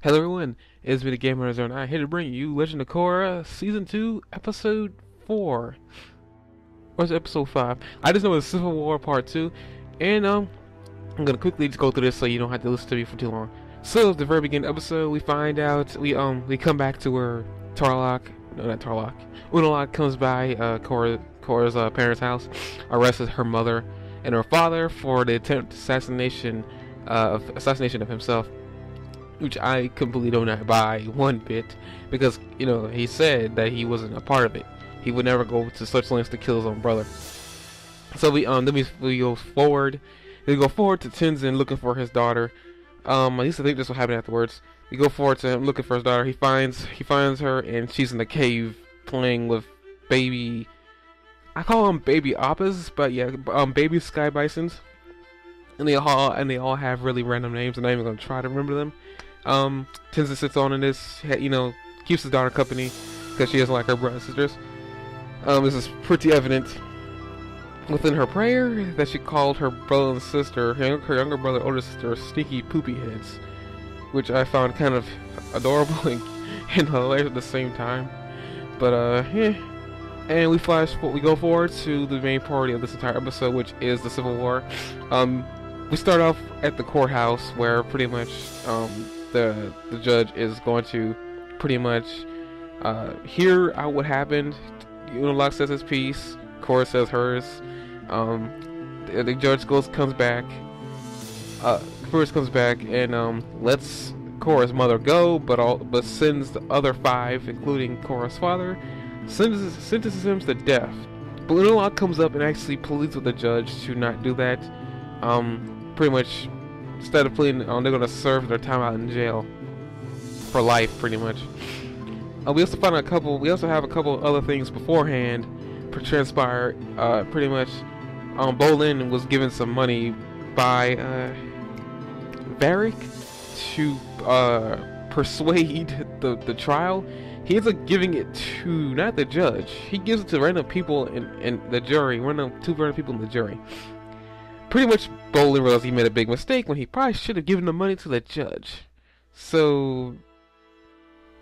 Hello everyone, it's me the Gamer09 here to bring you Legend of Korra Season 2, Episode 4. Or is it Episode 5? I just know it's Civil War Part 2, and I'm gonna quickly just go through this so you don't have to listen to me for too long. So at the very beginning of the episode, we find out, we come back to where Unalaq comes by Korra's parents' house, arrests her mother and her father for the attempted assassination of himself, which I completely do not buy one bit, because he said that he wasn't a part of it. He would never go to such lengths to kill his own brother. So we go forward. We go forward to Tenzin looking for his daughter. At least I think this will happen afterwards. We go forward to him looking for his daughter. He finds her, and she's in the cave playing with baby. I call them baby appas, but yeah, baby sky bisons. And they all have really random names. I'm not even gonna try to remember them. Tenzin sits on in this, keeps his daughter company because she doesn't like her brothers and sisters. This is pretty evident within her prayer that she called her brother and sister, her younger brother, older sister, sneaky poopy heads, which I found kind of adorable and hilarious at the same time. But yeah. And we go forward to the main party of this entire episode, which is the Civil War. We start off at the courthouse where pretty much the judge is going to pretty much hear out what happened. Unalaq says his piece, Korra says hers. The judge comes back. First comes back and lets Korra's mother go, but sends the other 5, including Korra's father, sentences him to death. But Unalaq comes up and actually pleads with the judge to not do that. Pretty much, instead of pleading, they're gonna serve their time out in jail for life, pretty much. We also have a couple of other things beforehand transpire. Pretty much, Bolin was given some money by Varric to persuade the trial. He ends up giving it to not the judge. He gives it to random people in the jury. Two random people in the jury. Pretty much, Bolin realized he made a big mistake when he probably should have given the money to the judge. So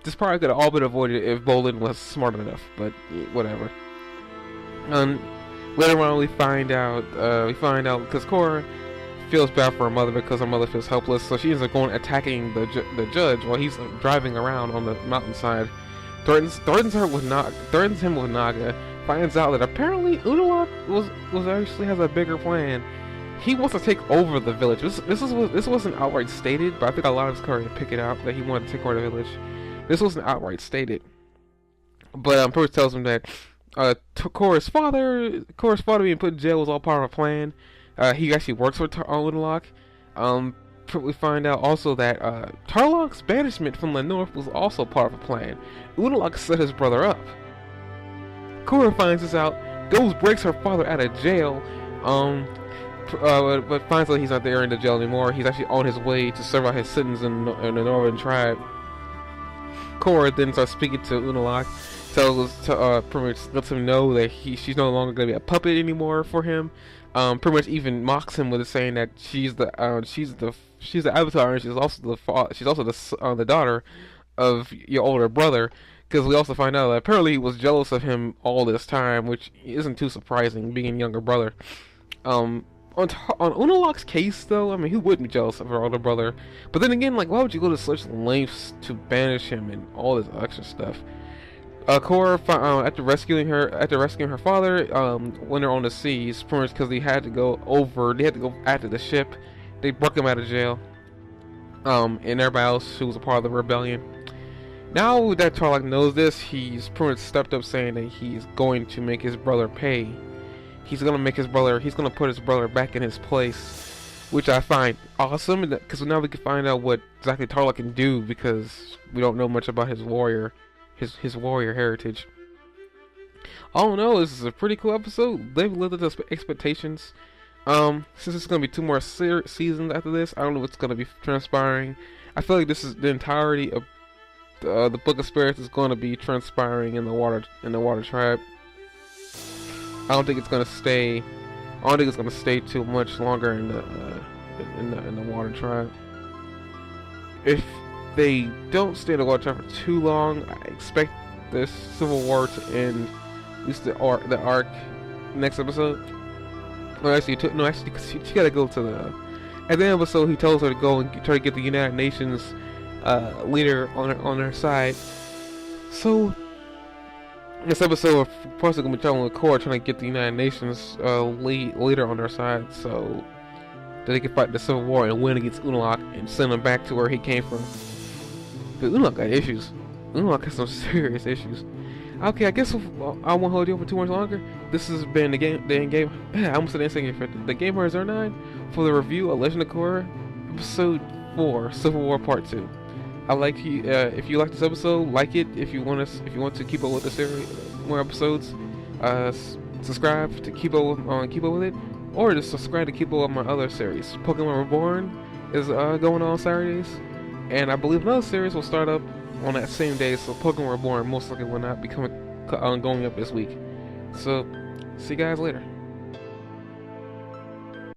this probably could have all been avoided if Bolin was smart enough. But whatever. Later on, we find out because Korra feels bad for her mother because her mother feels helpless. So she ends up attacking the judge while he's driving around on the mountainside. Threatens him with Naga. Finds out that apparently Unalaq has a bigger plan. He wants to take over the village. This wasn't outright stated, but I think a lot of us could pick it out that he wanted to take over the village. This wasn't outright stated, but Torch tells him that Korra's father being put in jail was all part of a plan. He actually works for Unalaq. We find out also that Tarlok's banishment from the north was also part of a plan. Unalaq set his brother up. Korra finds this out, breaks her father out of jail, but finds out he's not there in the jail anymore. He's actually on his way to serve out his sentence in the northern tribe. Korra then starts speaking to Unalaq, pretty much lets him know that she's no longer going to be a puppet anymore for him. Pretty much even mocks him with saying that she's the avatar, and she's also the daughter of your older brother. Because we also find out that apparently he was jealous of him all this time, which isn't too surprising, being a younger brother. On Unalaq's case, though, I mean, who wouldn't be jealous of her older brother? But then again, like, why would you go to such lengths to banish him and all this extra stuff? Korra, after rescuing her father, when they're on the seas, pretty much because they had to go after the ship. They broke him out of jail. And everybody else who was a part of the rebellion. Now that Tarlok knows this, he's pretty much stepped up saying that he's going to make his brother pay. He's gonna put his brother back in his place, which I find awesome, because now we can find out what exactly Tarlok can do, because we don't know much about his warrior heritage. All in all, this is a pretty cool episode. They've lived up to expectations. Since it's gonna be 2 more seasons after this, I don't know what's gonna be transpiring. I feel like this is the entirety of the Book of Spirits is going to be transpiring in the water tribe. I don't think it's going to stay too much longer in the water tribe. If they don't stay in the water for too long. I expect this Civil War to end, at least the arc next episode. No, actually, because she gotta go to the. At the end of the episode, he tells her to go and try to get the United Nations leader on her side. So this episode, of course, gonna be traveling with Korra, trying to get the United Nations leader on their side, so that they can fight the Civil War and win against Unalaq and send him back to where he came from. But Unalaq got issues. Unalaq has some serious issues. Okay, I guess I won't hold you up for too much longer. This has been the game. I almost said the Game Horror 09 for the review of Legend of Korra, episode 4, Civil War Part 2. I like you. If you like this episode, like it. If you want to keep up with the series, more episodes, subscribe to keep up with it, or just subscribe to keep up with my other series. Pokemon Reborn is going on Saturdays, and I believe another series will start up on that same day. So Pokemon Reborn most likely will not be going up this week. So see you guys later.